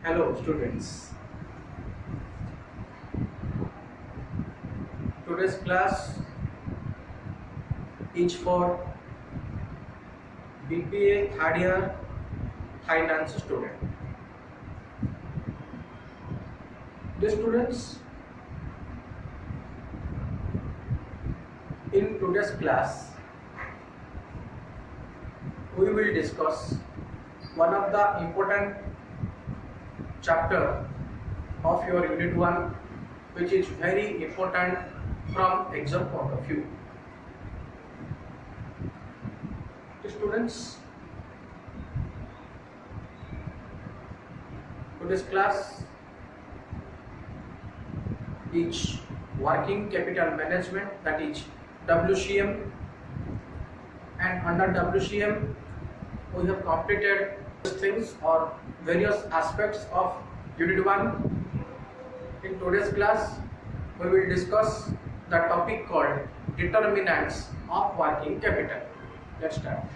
Hello students. Today's class is for BPA third year finance student. The students, in today's class we will discuss one of the important chapter of your unit 1, which is very important from exam point of view. Students, today's class is working capital management, that is WCM, and under WCM we have completed things or various aspects of unit 1. In today's class we will discuss the topic called determinants of working capital. Let's start.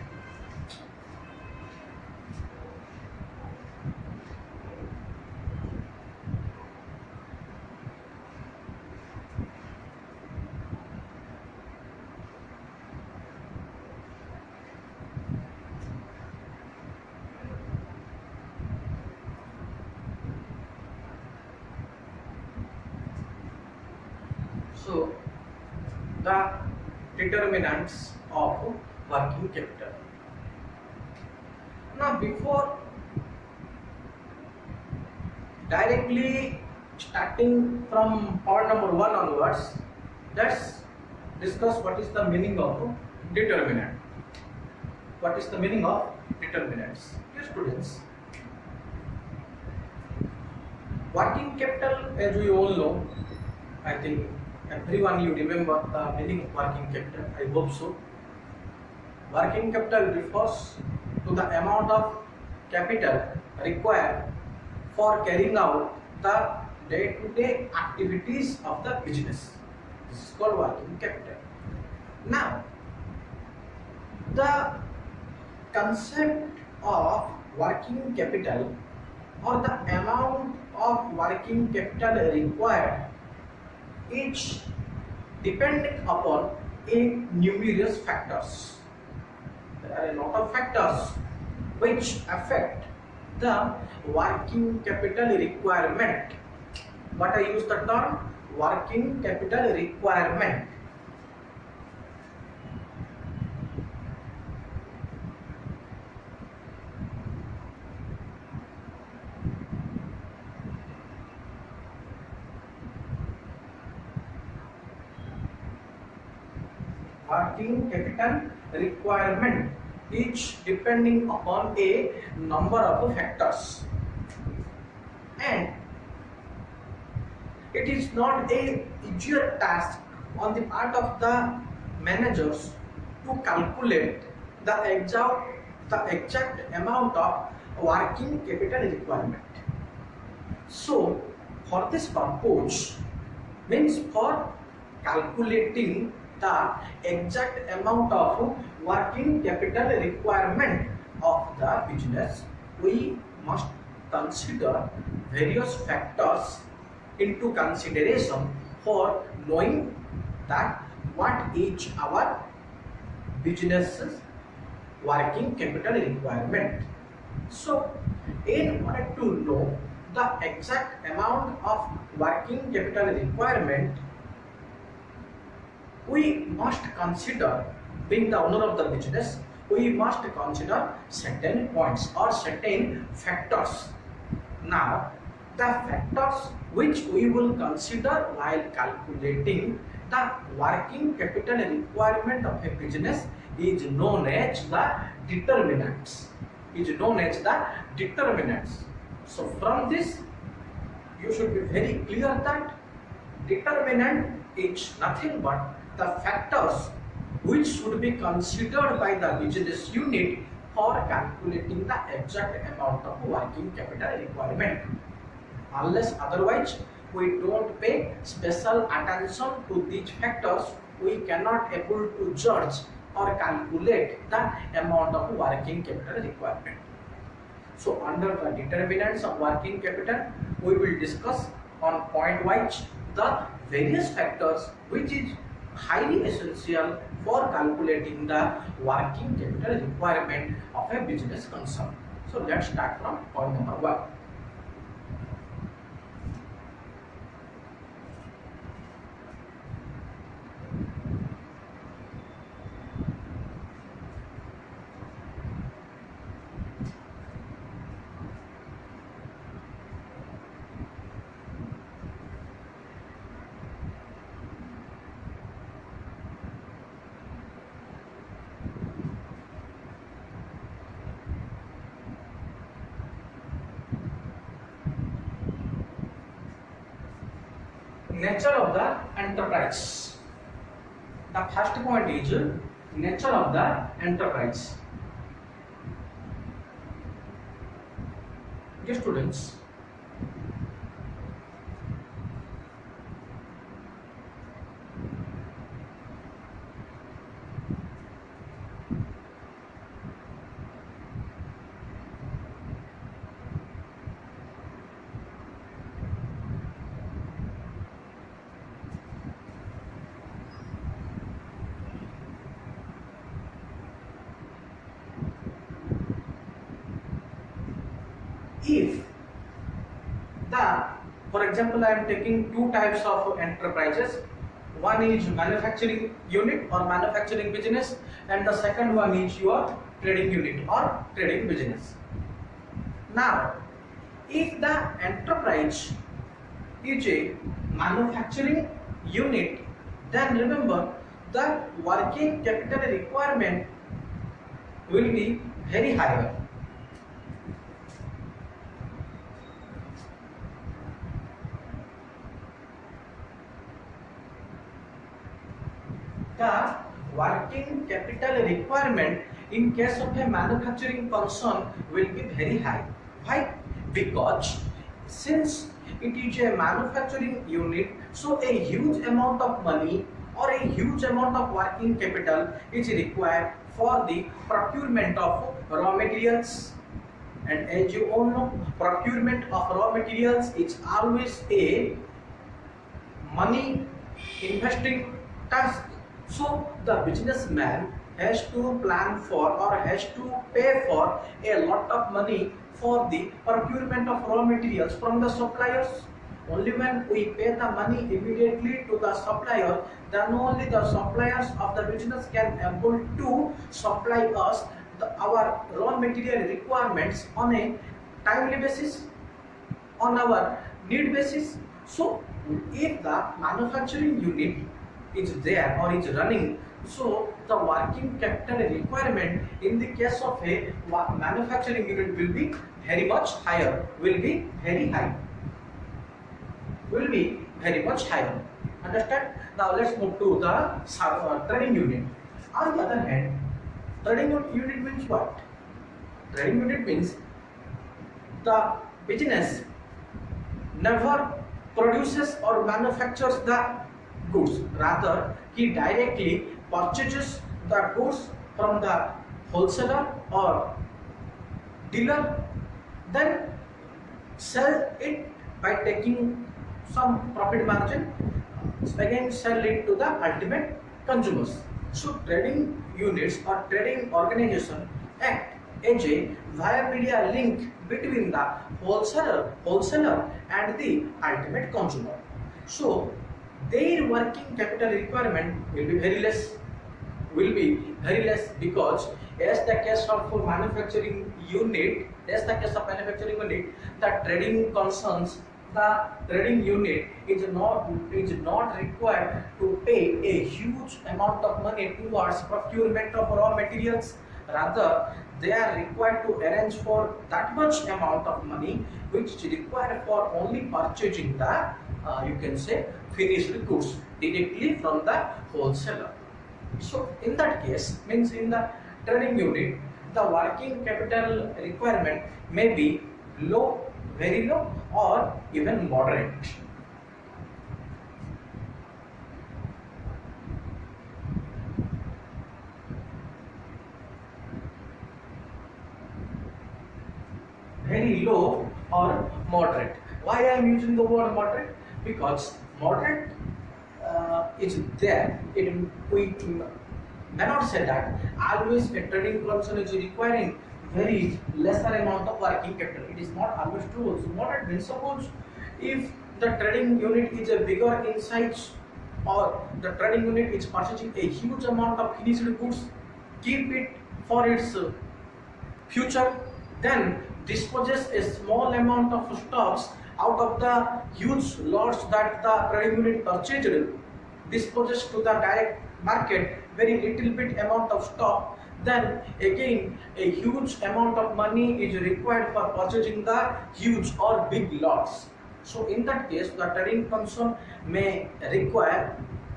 So, the determinants of working capital. Now, before directly starting from point number 1 onwards, let's discuss what is the meaning of determinant. What is the meaning of determinants? Dear students, working capital, as we all know, I think everyone you remember the meaning of working capital, I hope so. Working capital refers to the amount of capital required for carrying out the day-to-day activities of the business. This is called working capital. Now, the concept of working capital or the amount of working capital required is depending upon a numerous factors. There are a lot of factors which affect the working capital requirement. But I use the term working capital requirement. Working capital requirement is depending upon a number of factors, and it is not a easier task on the part of the managers to calculate the exact amount of working capital requirement. So for this purpose, means for calculating the exact amount of working capital requirement of the business, we must consider various factors into consideration for knowing that what is our business's working capital requirement. So, in order to know the exact amount of working capital requirement, we must consider, being the owner of the business, we must consider certain points or certain factors. Now, the factors which we will consider while calculating the working capital requirement of a business is known as the determinants. So from this, you should be very clear that determinant is nothing but the factors which should be considered by the business unit for calculating the exact amount of working capital requirement. Unless otherwise we don't pay special attention to these factors, we cannot able to judge or calculate the amount of working capital requirement. So under the determinants of working capital, we will discuss on point wise the various factors which is highly essential for calculating the working capital requirement of a business concern. So let's start from point number 1. Nature of the enterprise. The first point is nature of the enterprise. Dear students, if for example, I am taking two types of enterprises. One is manufacturing unit or manufacturing business, and the second one is your trading unit or trading business. Now, if the enterprise is a manufacturing unit, then remember the working capital requirement will be very higher. The working capital requirement in case of a manufacturing concern will be very high. Why? Because since it is a manufacturing unit, so a huge amount of money or a huge amount of working capital is required for the procurement of raw materials. And as you all know, procurement of raw materials is always a money investing task. So the businessman has to plan for or has to pay for a lot of money for the procurement of raw materials from the suppliers. Only when we pay the money immediately to the supplier, then only the suppliers of the business can able to supply us our raw material requirements on a timely basis, on our need basis. So if the manufacturing unit is there or is running, so the working capital requirement in the case of a manufacturing unit will be very much higher, will be very high, will be very much higher. Understand? Now let's move to the trading unit. On the other hand, trading unit means what? Trading unit means the business never produces or manufactures the goods, rather he directly purchases the goods from the wholesaler or dealer, then sell it by taking some profit margin, again sell it to the ultimate consumers. So trading units or trading organization act as a via media link between the wholesaler and the ultimate consumer. So their working capital requirement will be very less, because as the case of manufacturing unit, the trading concerns, the trading unit is not required to pay a huge amount of money towards procurement of raw materials. Rather, they are required to arrange for that much amount of money which is required for only purchasing the you can say finished goods directly from the wholesaler. So in that case, means in the trading unit, the working capital requirement may be low, very low, or even moderate. am using the word moderate? Because moderate is there. We may not say that always a trading concern is requiring very lesser amount of working capital. It is not always true. So moderate means, suppose if the trading unit is a bigger in size, or the trading unit is purchasing a huge amount of finished goods, keep it for its future, then disposes a small amount of stocks out of the huge lots that the trading unit purchased, disposes to the direct market very little bit amount of stock, then again a huge amount of money is required for purchasing the huge or big lots. So in that case, the trading concern may require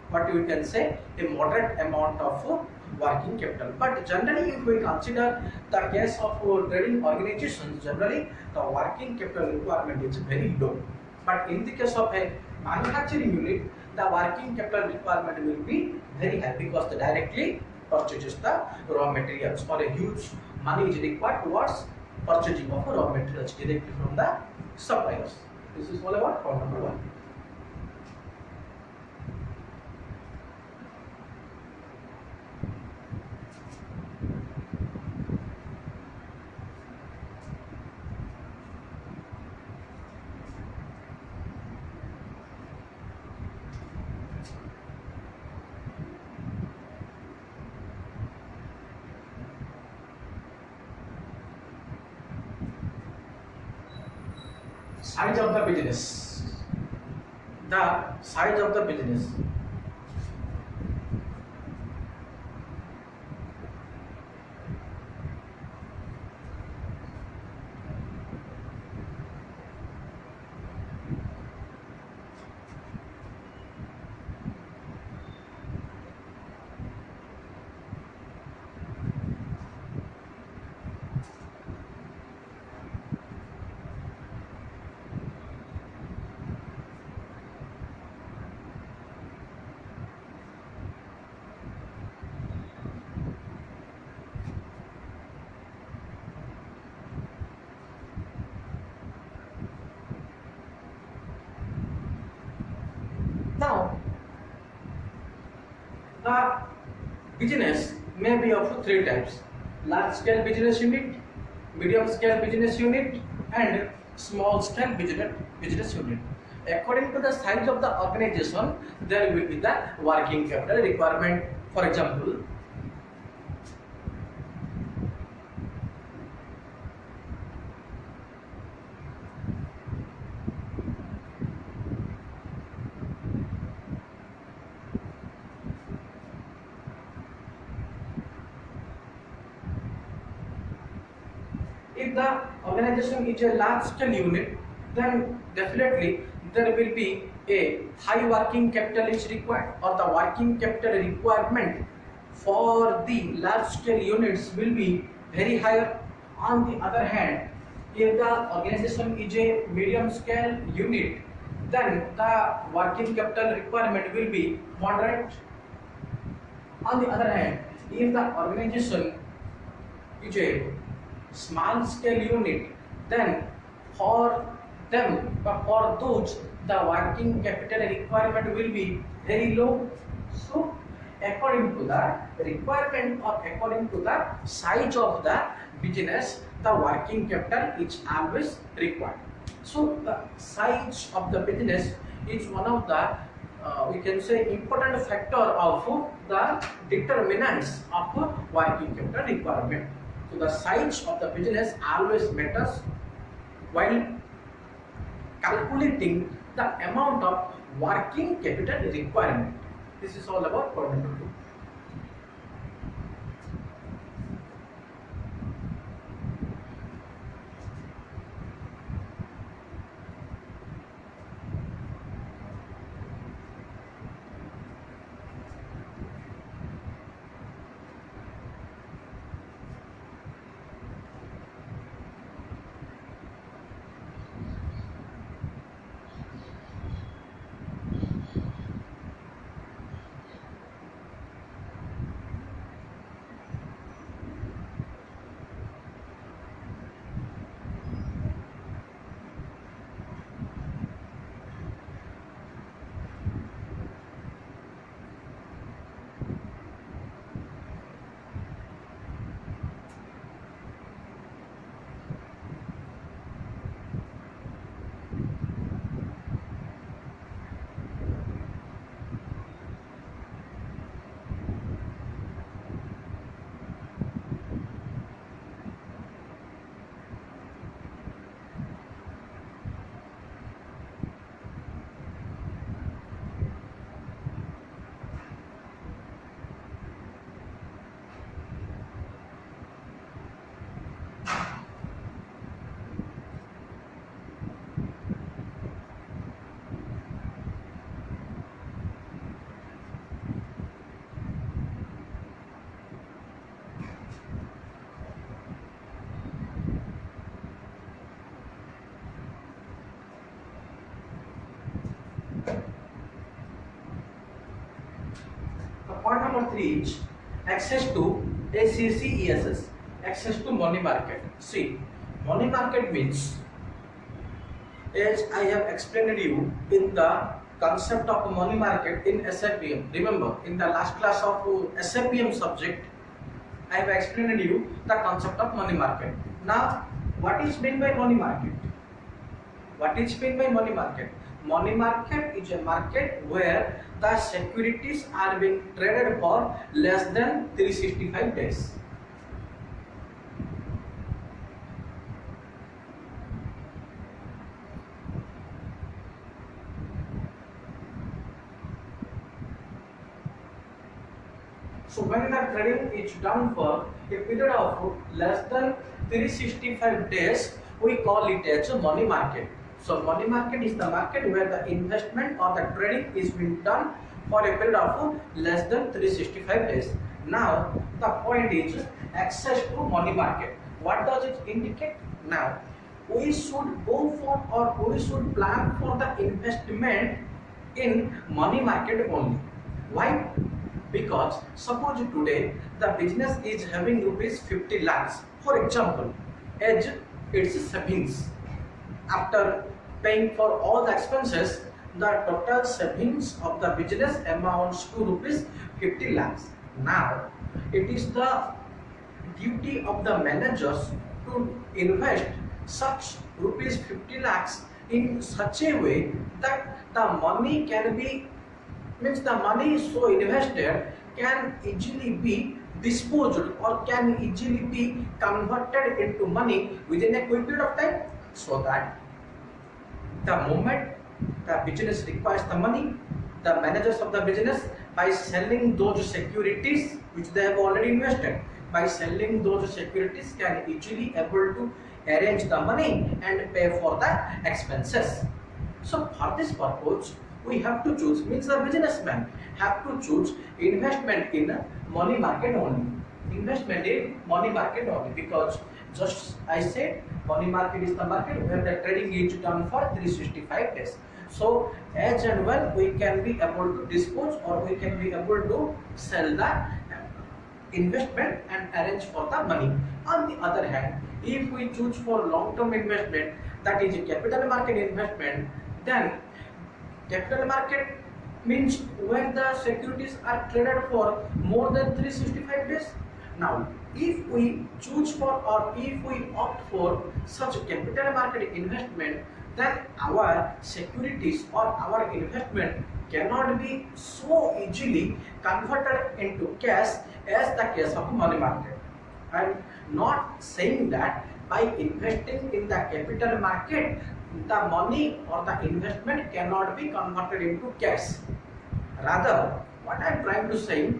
what you can say a moderate amount of working capital. But generally, if we consider the case of trading organizations, generally the working capital requirement is very low. But in the case of a manufacturing unit, the working capital requirement will be very high, because they directly purchases the raw materials, or a huge money is required towards purchasing of raw materials directly from the suppliers. This is all about point number 1. Size of the business. The size of the business. Now, the business may be of 3 types: large scale business unit, medium scale business unit, and small scale business unit. According to the size of the organization, there will be the working capital requirement. For example, if the organization is a large scale unit, then definitely there will be a high working capital is required, or the working capital requirement for the large scale units will be very higher. On the other hand, if the organization is a medium scale unit, then the working capital requirement will be moderate. On the other hand, if the organization is a small scale unit, then for those the working capital requirement will be very low. So according to the requirement, or according to the size of the business, the working capital is always required. So the size of the business is one of the we can say important factor of the determinants of working capital requirement. So the size of the business always matters while calculating the amount of working capital requirement. This is all about point number 2. number 3 is access to ACCESS, access to money market. See, money market means, as I have explained you in the concept of money market in SAPM. Remember, in the last class of SAPM subject, I have explained you the concept of money market. Now, what is meant by money market? What is meant by money market? Money market is a market where the securities are being traded for less than 365 days. So when the trading is done for a period of less than 365 days, we call it as a money market. So money market is the market where the investment or the trading is being done for a period of less than 365 days. Now the point is access to money market. What does it indicate? Now we should go for, or we should plan for the investment in money market only. Why? Because suppose today the business is having rupees 50 lakhs, for example, as its savings. After paying for all the expenses, the total savings of the business amounts to rupees 50 lakhs. Now, it is the duty of the managers to invest such rupees 50 lakhs in such a way that the money can be, means the money so invested can easily be disposed or can easily be converted into money within a quick period of time, so that the moment the business requires the money, the managers of the business, by selling those securities which they have already invested, by selling those securities can easily able to arrange the money and pay for the expenses. So for this purpose, we have to choose, means the businessman have to choose investment in money market only. Investment in money market only, because just I said money market is the market where the trading is done for 365 days. So as and when we can be able to dispose or we can be able to sell the investment and arrange for the money. On the other hand, if we choose for long-term investment, that is capital market investment, then capital market means where the securities are traded for more than 365 days. Now, if we choose for or if we opt for such capital market investment, then our securities or our investment cannot be so easily converted into cash as the case of money market. I am not saying that by investing in the capital market, the money or the investment cannot be converted into cash. Rather, what I am trying to say,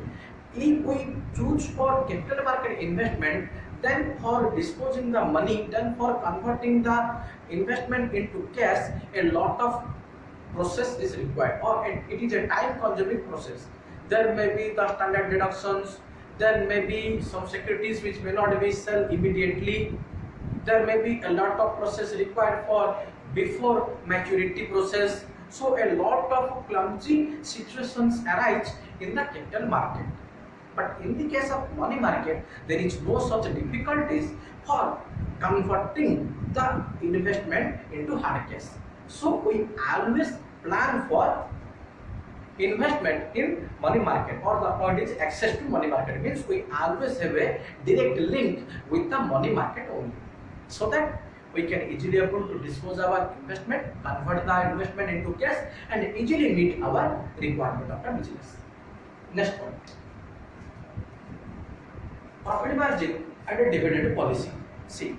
if we choose for capital market investment, then for disposing the money, then for converting the investment into cash, a lot of process is required, or it is a time consuming process. There may be the standard deductions, there may be some securities which may not be sold immediately, there may be a lot of process required for before maturity process. So a lot of clumsy situations arise in the capital market. But in the case of money market, there is no such difficulties for converting the investment into hard cash. So we always plan for investment in money market, or the point is access to money market, means we always have a direct link with the money market only, so that we can easily able to dispose our investment, convert the investment into cash, and easily meet our requirement of the business. Next point, profit margin and a dividend policy. See,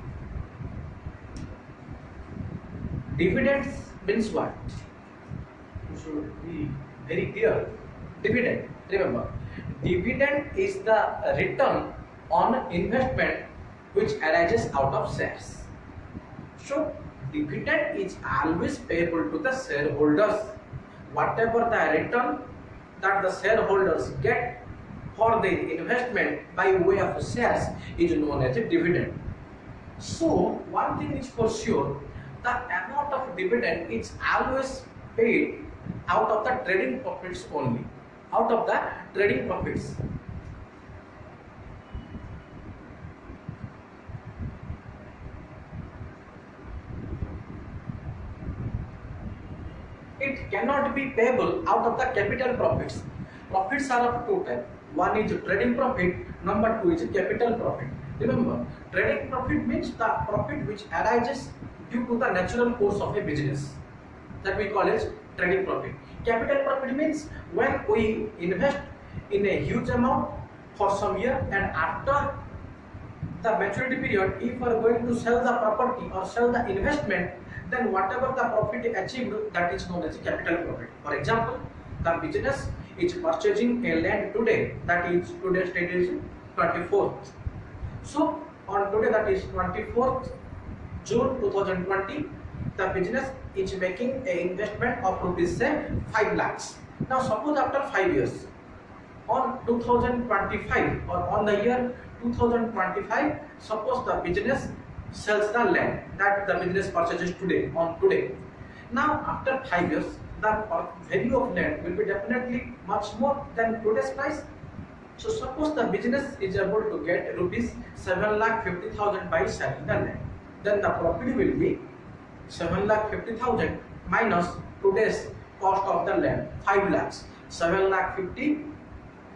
dividends means what? You should be very clear. Dividend, remember, dividend is the return on investment which arises out of shares. So dividend is always payable to the shareholders. Whatever the return that the shareholders get for their investment by way of shares is known as a dividend. So one thing is for sure, the amount of dividend is always paid out of the trading profits only. out of the trading profits. It cannot be payable out of the capital profits. Profits are of two types. One is trading profit, number two is capital profit. Remember, trading profit means the profit which arises due to the natural course of a business, that we call as trading profit. Capital profit means when we invest in a huge amount for some year, and after the maturity period, if we are going to sell the property or sell the investment, then whatever the profit achieved, that is known as capital profit. For example, the business is purchasing a land today, that is today's date is 24th. So on today, that is 24th June 2020, the business is making an investment of rupees say 5 lakhs. Now suppose after 5 years, on 2025 or on the year 2025, suppose the business sells the land that the business purchases today on today. Now after 5 years, the value of land will be definitely much more than today's price. So suppose the business is able to get rupees 7,50,000 by selling the land, then the profit will be 7,50,000 minus today's cost of the land 5 lakhs. 7,50,000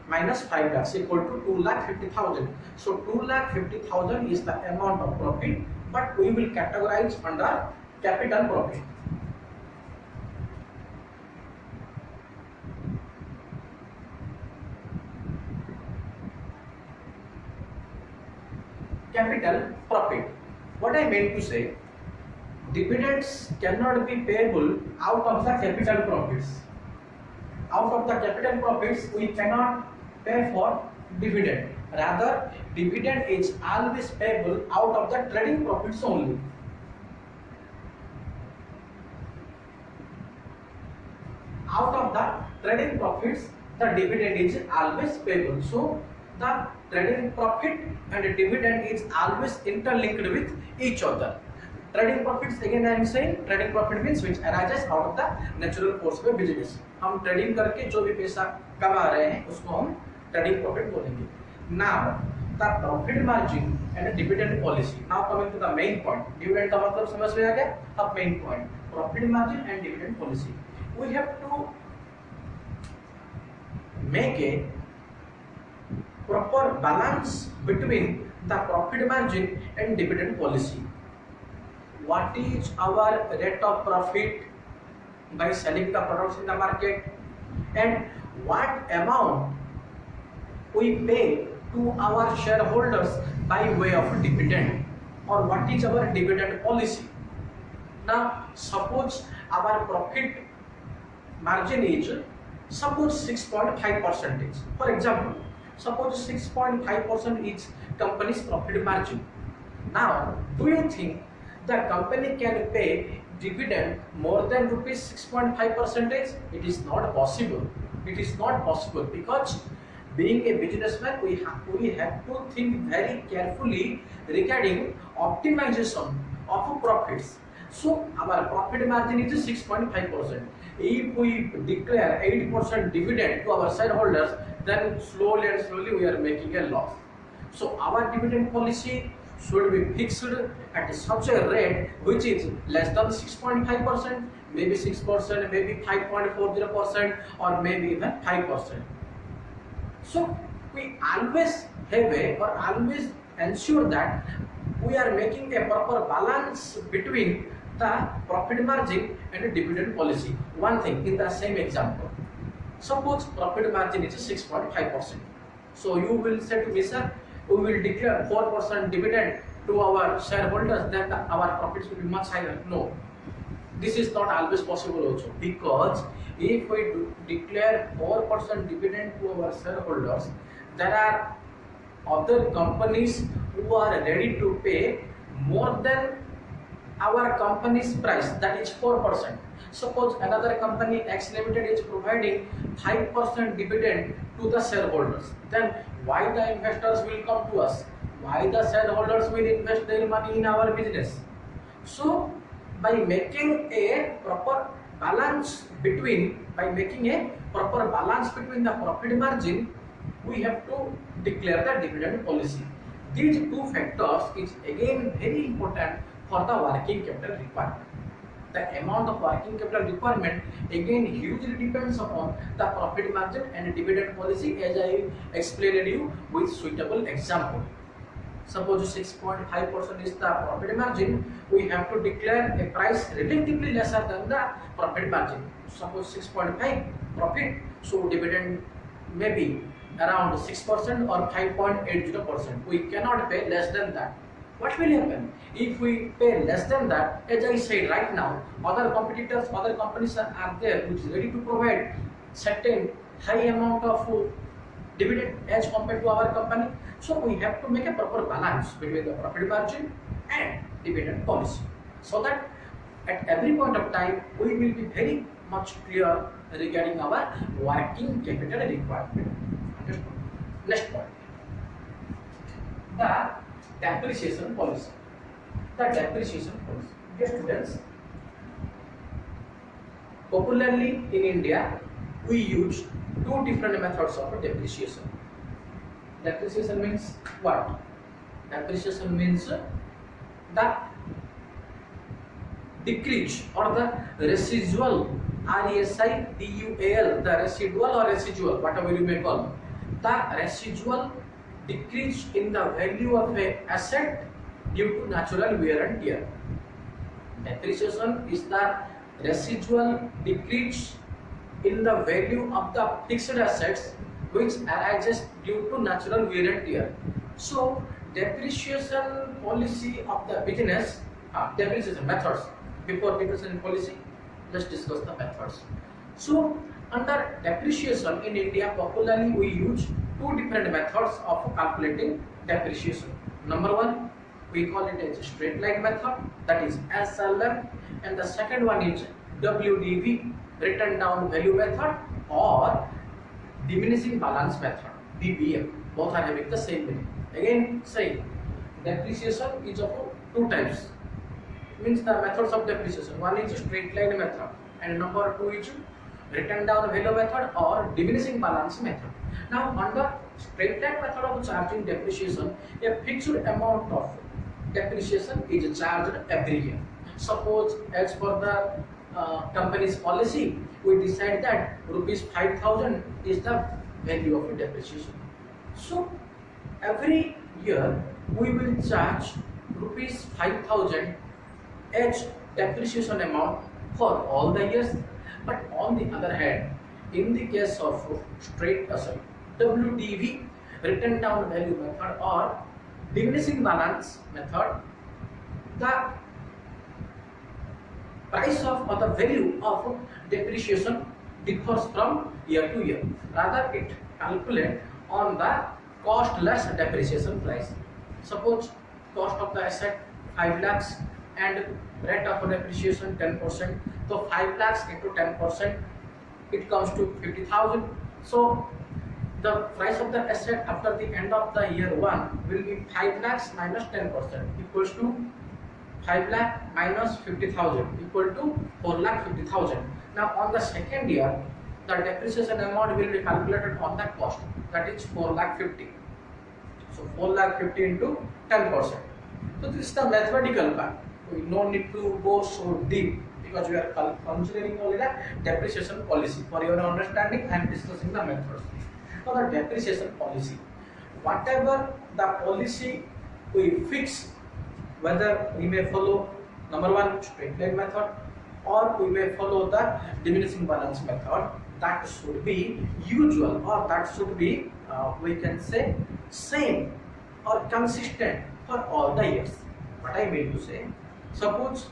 minus 5 lakhs equal to 2,50,000. So 2,50,000 is the amount of profit, but we will categorize under capital profit. Capital profit. What I meant to say, dividends cannot be payable out of the capital profits. Out of the capital profits, we cannot pay for dividend. Rather, dividend is always payable out of the trading profits only. Out of the trading profits, the dividend is always payable. So the trading profit and the dividend is always interlinked with each other. Trading profits, again I am saying, trading profit means which arises out of the natural course of business. हम trading करके जो भी पैसा कमा रहे हैं उसको हम ट्रेडिंग प्रॉफिट बोलेंगे. Now the profit margin and dividend policy. Now coming to the main point. Dividend का मतलब समझ में आ गया? अब main point, profit margin and dividend policy. We have to make a proper balance between the profit margin and dividend policy. What is our rate of profit by selling the products in the market, and what amount we pay to our shareholders by way of dividend, or what is our dividend policy. Now suppose our profit margin is suppose 6.5%. For example, suppose 6.5% is company's profit margin. Now do you think the company can pay dividend more than rupees 6.5%? It is not possible. It is not possible, because being a businessman, we have to think very carefully regarding optimization of profits. So our profit margin is 6.5%. If we declare 8% dividend to our shareholders, then slowly and slowly we are making a loss. So our dividend policy should be fixed at such a rate which is less than 6.5%, maybe 6%, maybe 5.40%, or maybe even 5%. So we always have a, or always ensure that we are making a proper balance between the profit margin and the dividend policy. One thing, in the same example, suppose profit margin is 6.5%. So you will say to me, sir, we will declare 4% dividend to our shareholders, then our profits will be much higher. No, this is not always possible also, because if we declare 4% dividend to our shareholders, there are other companies who are ready to pay more than our company's price, that is 4%. Suppose another company X Limited is providing 5% dividend to the shareholders, then why the investors will come to us? Why the shareholders will invest their money in our business? So by making a proper balance between the profit margin, we have to declare the dividend policy. These two factors is again very important for the working capital requirement. The amount of working capital requirement again hugely depends upon the profit margin and dividend policy, as I explained you with suitable example. Suppose 6.5% is the profit margin, we have to declare a price relatively lesser than the profit margin. Suppose 6.5 profit, so dividend may be around 6% or 5.80%. We cannot pay less than that. What will happen if we pay less than that? As I said right now, other competitors, other companies are there which is ready to provide certain high amount of dividend as compared to our company. So we have to make a proper balance between the profit margin and dividend policy, so that at every point of time we will be very much clear regarding our working capital requirement. Understood? Next point, the depreciation policy. The depreciation policy. Dear students, popularly in India, we use two different methods of depreciation. Depreciation means what? Depreciation means the decrease or the residual, RESIDUAL, the residual, whatever you may call, the residual decrease in the value of a asset due to natural wear and tear. Depreciation is the residual decrease in the value of the fixed assets which arises due to natural wear and tear. So depreciation policy of the business, depreciation methods. Before depreciation policy, let's discuss the methods. So under depreciation in India, popularly we use two different methods of calculating depreciation. Number one, we call it as straight line method, that is SLM, and the second one is WDV, written down value method, or diminishing balance method, DBM. Both are having the same meaning. Again, say depreciation is of two types. Means the methods of depreciation. One is straight line method, and number two is written down value method or diminishing balance method. Now, under straight line method of charging depreciation, a fixed amount of depreciation is charged every year. Suppose, as per the company's policy, we decide that rupees 5,000 is the value of depreciation. So every year we will charge rupees 5,000 as depreciation amount for all the years. But on the other hand, in the case of WDV, written down value method or diminishing balance method, the price of or the value of depreciation differs from year to year. Rather, it calculates on the cost less depreciation price. Suppose cost of the asset 5 lakhs and rate of depreciation 10%. So 5 lakhs into 10%, it comes to 50,000. So the price of the asset after the end of the year 1 will be 5 lakhs minus 10% equals to 5 lakh minus 50,000 equal to 4 lakh 50,000. Now on the second year, the depreciation amount will be calculated on that cost, that is 4 lakh 50. So 4 lakh 50 into 10%. So this is the mathematical part. We no need to go so deep because we are considering only the depreciation policy. For your understanding, I am discussing the methods. Now the depreciation policy, whatever the policy we fix, whether we may follow number one straight line method or we may follow the diminishing balance method, that should be usual, or that should be we can say same or consistent for all the years. What I mean to say, suppose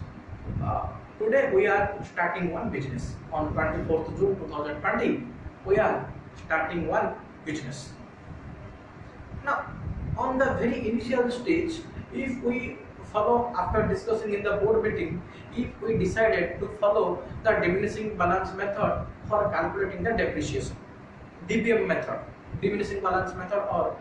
today we are starting one business on 24th June 2020. We are starting one business. Now, on the very initial stage, if we follow, after discussing in the board meeting, if we decided to follow the diminishing balance method for calculating the depreciation, DBM method, diminishing balance method, or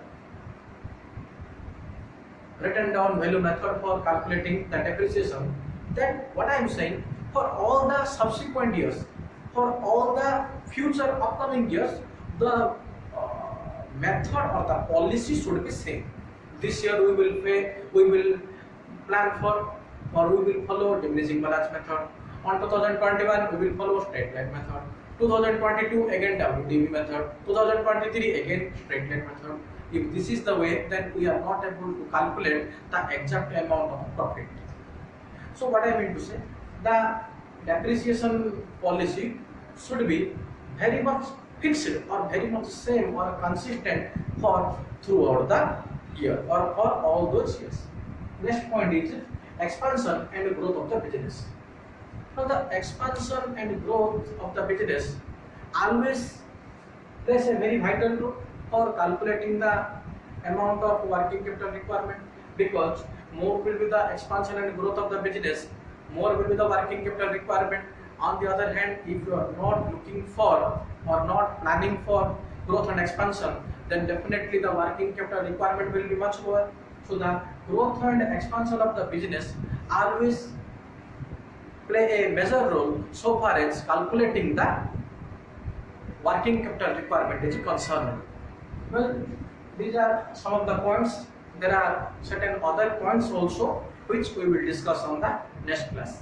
written down value method for calculating the depreciation, then what I am saying, for all the subsequent years, for all the future upcoming years, the method or the policy should be same. This year we will plan for, or we will follow diminishing balance method. On 2021 we will follow straight line method. 2022 again WDV method. 2023 again straight line method. If this is the way, then we are not able to calculate the exact amount of profit. So what I mean to say, the depreciation policy should be very much fixed or very much same or consistent for throughout the year or for all those years. Next point is expansion and growth of the business. Now the expansion and growth of the business always plays a very vital role for calculating the amount of working capital requirement, because more will be the expansion and growth of the business, more will be the working capital requirement. On the other hand, if you are not looking for or not planning for growth and expansion, then definitely the working capital requirement will be much lower. So the growth and expansion of the business always play a major role so far as calculating the working capital requirement is concerned. Well, these are some of the points. There are certain other points also which we will discuss on the next class.